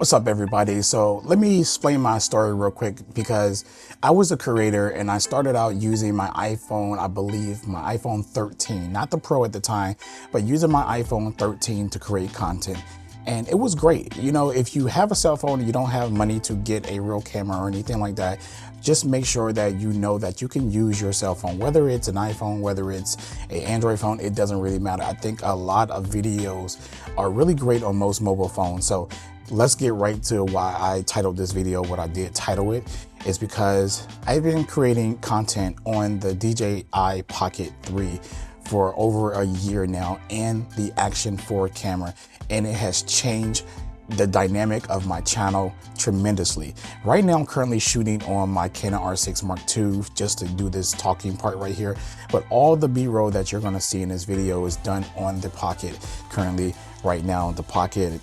What's up, everybody? So let me explain my story real quick, because I was a creator and I started out using my iPhone, I believe my iPhone 13, not the Pro at the time, but using my iPhone 13 to create content. And it was great. You know, if you have a cell phone and you don't have money to get a real camera or anything like that, just make sure that you know that you can use your cell phone, whether it's an iPhone, whether it's an Android phone, it doesn't really matter. I think a lot of videos are really great on most mobile phones. So let's get right to why I titled this video what I did title it. Is because I've been creating content on the DJI Pocket 3 for over a year now, and the Action 4 camera, and it has changed the dynamic of my channel tremendously. Right now I'm currently shooting on my Canon R6 Mark II just to do this talking part right here, but all the B-roll that you're going to see in this video is done on the Pocket currently right now, the Pocket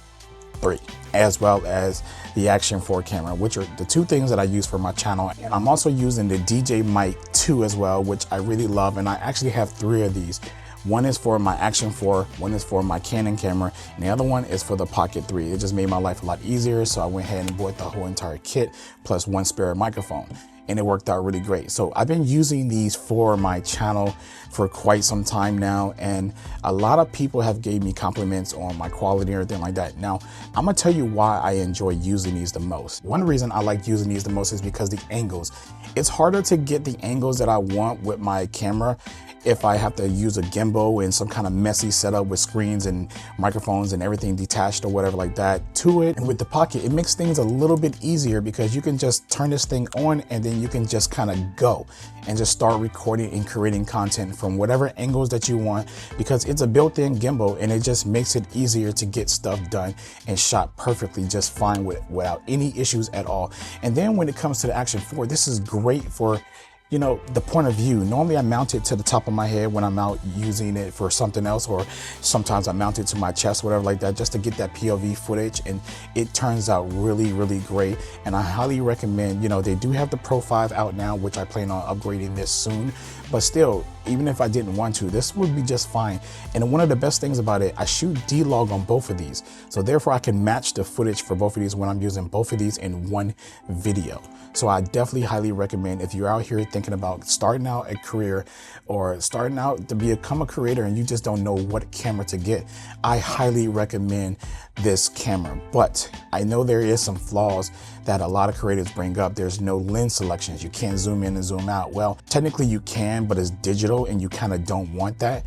3, as well as the Action 4 camera, which are the two things that I use for my channel. And I'm also using the DJ Mic 2 as well, which I really love, and I actually have 3 of these. One is for my Action 4, one is for my Canon camera, and the other one is for the Pocket 3. It just made my life a lot easier, so I went ahead and bought the whole entire kit plus one spare microphone, and it worked out really great. So I've been using these for my channel for quite some time now, and a lot of people have gave me compliments on my quality and everything like that. Now, I'm gonna tell you why I enjoy using these the most. One reason I like using these the most is because the angles. It's harder to get the angles that I want with my camera if I have to use a gimbal and some kind of messy setup with screens and microphones and everything detached or whatever like that to it. And with the Pocket, it makes things a little bit easier because you can just turn this thing on and then you can just kind of go and just start recording and creating content from whatever angles that you want, because it's a built-in gimbal and it just makes it easier to get stuff done and shot perfectly just fine without any issues at all. And then when it comes to the Action 4, this is great for, you know, the point of view. Normally I mount it to the top of my head when I'm out using it for something else, or sometimes I mount it to my chest, whatever like that, just to get that POV footage, and it turns out really, really great. And I highly recommend, you know, they do have the Pro 5 out now, which I plan on upgrading this soon, but still, even if I didn't want to, this would be just fine. And one of the best things about it, I shoot D-Log on both of these, so therefore I can match the footage for both of these when I'm using both of these in one video. So I definitely highly recommend, if you're out here thinking about starting out a career or starting out to become a creator and you just don't know what camera to get, I highly recommend this camera. But I know there is some flaws that a lot of creators bring up. There's no lens selections. You can't zoom in and zoom out. Well, technically you can, but it's digital and you kind of don't want that.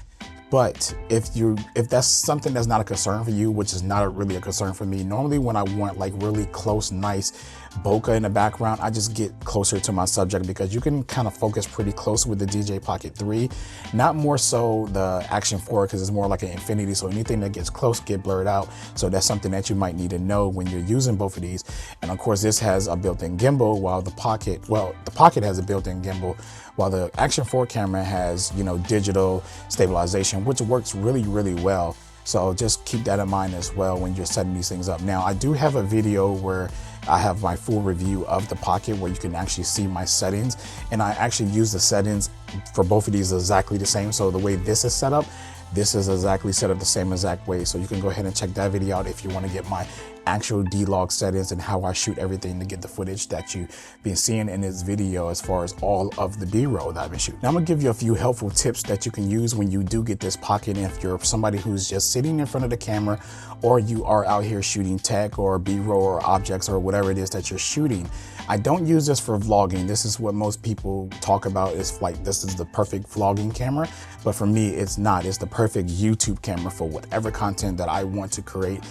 But if that's something that's not a concern for you, which is not really a concern for me, normally when I want like really close, nice bokeh in the background, I just get closer to my subject, because you can kind of focus pretty close with the DJI Pocket 3, not more so the Action 4, because it's more like an infinity, so anything that gets close get blurred out. So that's something that you might need to know when you're using both of these. And of course this has a built-in gimbal, while the Pocket has a built-in gimbal, while the Action 4 camera has, you know, digital stabilization, which works really, really well. So just keep that in mind as well when you're setting these things up. Now, I do have a video where I have my full review of the Pocket where you can actually see my settings, and I actually use the settings for both of these exactly the same. So the way this is set up, this is exactly set up the same exact way. So you can go ahead and check that video out if you want to get my actual D-Log settings and how I shoot everything to get the footage that you've been seeing in this video, as far as all of the B-roll that I've been shooting. Now I'm gonna give you a few helpful tips that you can use when you do get this Pocket. And if you're somebody who's just sitting in front of the camera, or you are out here shooting tech or B-roll or objects or whatever it is that you're shooting, I don't use this for vlogging. This is what most people talk about, is like this is the perfect vlogging camera, but for me it's not. It's the perfect YouTube camera for whatever content that I want to create,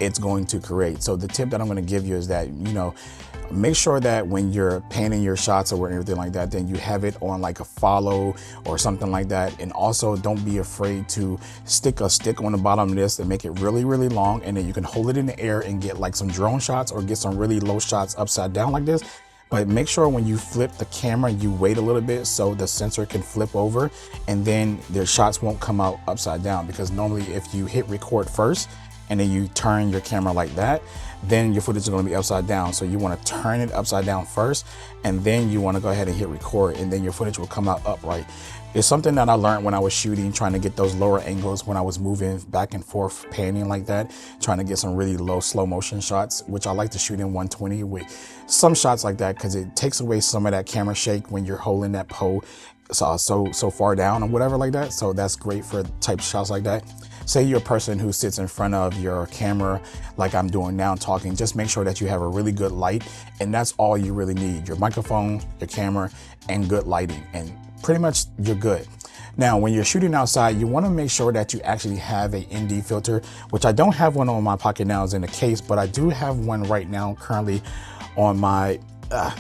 it's going to create. So the tip that I'm going to give you is that, you know, make sure that when you're panning your shots or everything like that, then you have it on like a follow or something like that. And also don't be afraid to stick a stick on the bottom of this and make it really, really long, and then you can hold it in the air and get like some drone shots or get some really low shots upside down like this. But make sure when you flip the camera, you wait a little bit so the sensor can flip over, and then their shots won't come out upside down, because normally if you hit record first and then you turn your camera like that, then your footage is going to be upside down. So you want to turn it upside down first, and then you want to go ahead and hit record, and then your footage will come out upright. It's something that I learned when I was shooting, trying to get those lower angles when I was moving back and forth, panning like that, trying to get some really low slow motion shots, which I like to shoot in 120 with some shots like that, because it takes away some of that camera shake when you're holding that pole so far down or whatever like that. So that's great for type shots like that. Say you're a person who sits in front of your camera like I'm doing now talking, just make sure that you have a really good light, and that's all you really need: your microphone, your camera, and good lighting, and pretty much you're good. Now, when you're shooting outside, you want to make sure that you actually have a ND filter, which I don't have one on my Pocket now, is in the case, but I do have one right now currently on my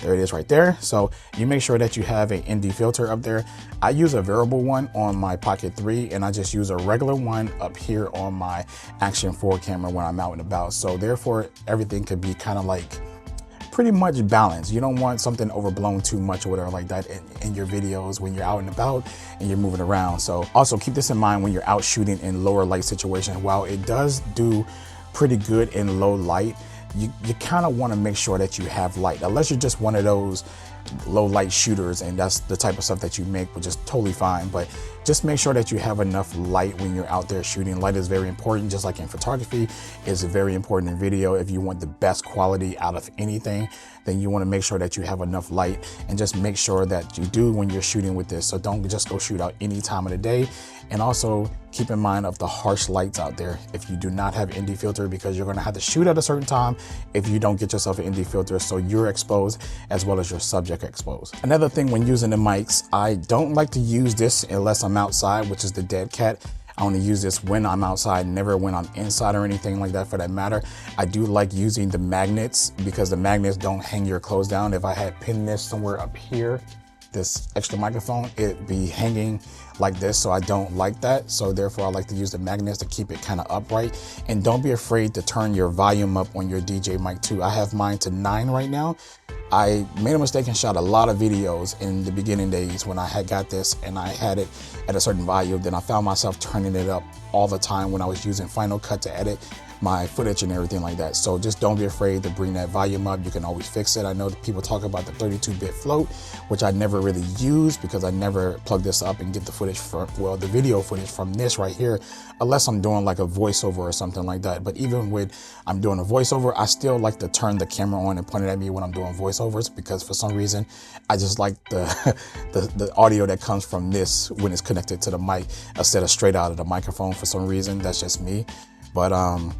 there it is right there. So you make sure that you have a ND filter up there. I use a variable one on my Pocket 3, and I just use a regular one up here on my Action 4 camera when I'm out and about. So therefore everything could be kind of like pretty much balanced. You don't want something overblown too much or whatever like that in your videos when you're out and about and you're moving around. So also keep this in mind when you're out shooting in lower light situations. While it does do pretty good in low light, you kind of want to make sure that you have light, unless you're just one of those low light shooters and that's the type of stuff that you make, which is totally fine. But just make sure that you have enough light when you're out there shooting. Light is very important, just like in photography. It's very important in video. If you want the best quality out of anything, then you want to make sure that you have enough light, and just make sure that you do when you're shooting with this. So don't just go shoot out any time of the day. And also keep in mind of the harsh lights out there if you do not have ND filter, because you're going to have to shoot at a certain time if you don't get yourself an ND filter, so you're exposed as well as your subject exposed. Another thing when using the mics, I don't like to use this unless I'm outside, which is the dead cat. I only use this when I'm outside, never when I'm inside or anything like that for that matter. I do like using the magnets because the magnets don't hang your clothes down. If I had pinned this somewhere up here, this extra microphone, it'd be hanging like this, so I don't like that. So therefore I like to use the magnets to keep it kind of upright. And don't be afraid to turn your volume up on your DJ mic too. I have mine to 9 right now. I made a mistake and shot a lot of videos in the beginning days when I had got this and I had it at a certain volume. Then I found myself turning it up all the time when I was using Final Cut to edit my footage and everything like that. So just don't be afraid to bring that volume up. You can always fix it. I know that people talk about the 32-bit float, which I never really use because I never plug this up and get the footage from, well, the video footage from this right here, unless I'm doing like a voiceover or something like that. But even when I'm doing a voiceover, I still like to turn the camera on and point it at me when I'm doing voiceovers, because for some reason I just like the audio that comes from this when it's connected to the mic instead of straight out of the microphone. For some reason, that's just me. But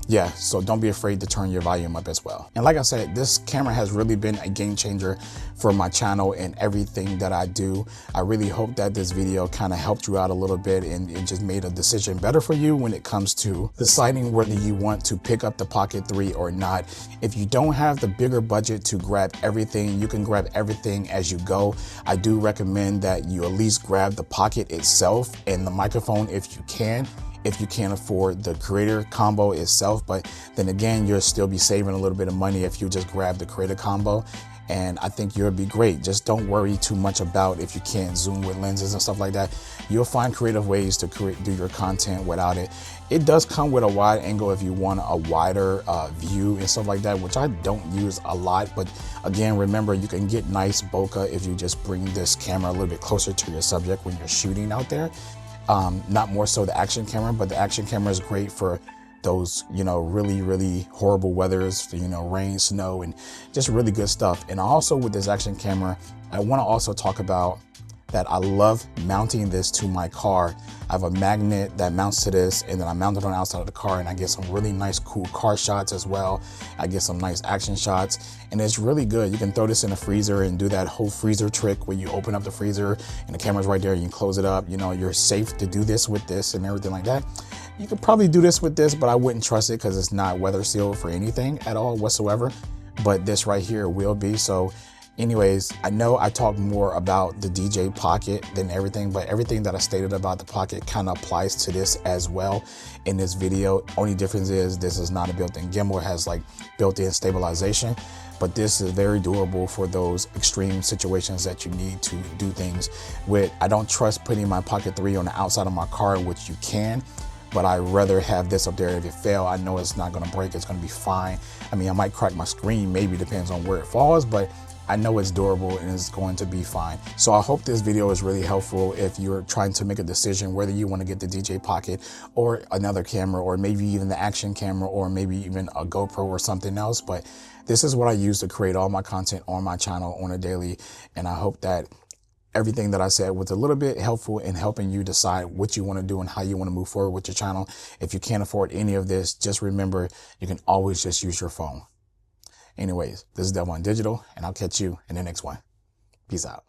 yeah, so don't be afraid to turn your volume up as well. And like I said, this camera has really been a game changer for my channel and everything that I do. I really hope that this video kind of helped you out a little bit and it just made a decision better for you when it comes to deciding whether you want to pick up the Pocket 3 or not. If you don't have the bigger budget to grab everything, you can grab everything as you go. I do recommend that you at least grab the Pocket itself and the microphone if you can. If you can't afford the creator combo itself, but then again, you'll still be saving a little bit of money if you just grab the creator combo. And I think you'll be great. Just don't worry too much about if you can't zoom with lenses and stuff like that. You'll find creative ways to do your content without it. It does come with a wide angle if you want a wider view and stuff like that, which I don't use a lot. But again, remember, you can get nice bokeh if you just bring this camera a little bit closer to your subject when you're shooting out there. Not more so the action camera, but the action camera is great for those, you know, really horrible weathers, you know, rain, snow, and just really good stuff. And also with this action camera, I want to also talk about that I love mounting this to my car. I have a magnet that mounts to this, and then I mount it on the outside of the car, and I get some really nice cool car shots as well. I get some nice action shots, and it's really good. You can throw this in a freezer and do that whole freezer trick where you open up the freezer and the camera's right there, you can close it up. You know, you're safe to do this with this and everything like that. You could probably do this with this, but I wouldn't trust it because it's not weather sealed for anything at all whatsoever. But this right here will be. So anyways, I know I talk more about the DJ Pocket than everything, but everything that I stated about the Pocket kind of applies to this as well in this video. Only difference is this is not a built-in gimbal. It has like built-in stabilization, but this is very durable for those extreme situations that you need to do things with. I don't trust putting my Pocket 3 on the outside of my car, which you can, but I'd rather have this up there. If it fail, I know it's not gonna break, it's gonna be fine. I mean, I might crack my screen, maybe, depends on where it falls, but I know it's durable and it's going to be fine. So I hope this video is really helpful if you're trying to make a decision whether you want to get the DJ Pocket or another camera, or maybe even the action camera, or maybe even a GoPro or something else. But this is what I use to create all my content on my channel on a daily. And I hope that everything that I said was a little bit helpful in helping you decide what you want to do and how you want to move forward with your channel. If you can't afford any of this, just remember, you can always just use your phone. Anyways, this is Devon Digital, and I'll catch you in the next one. Peace out.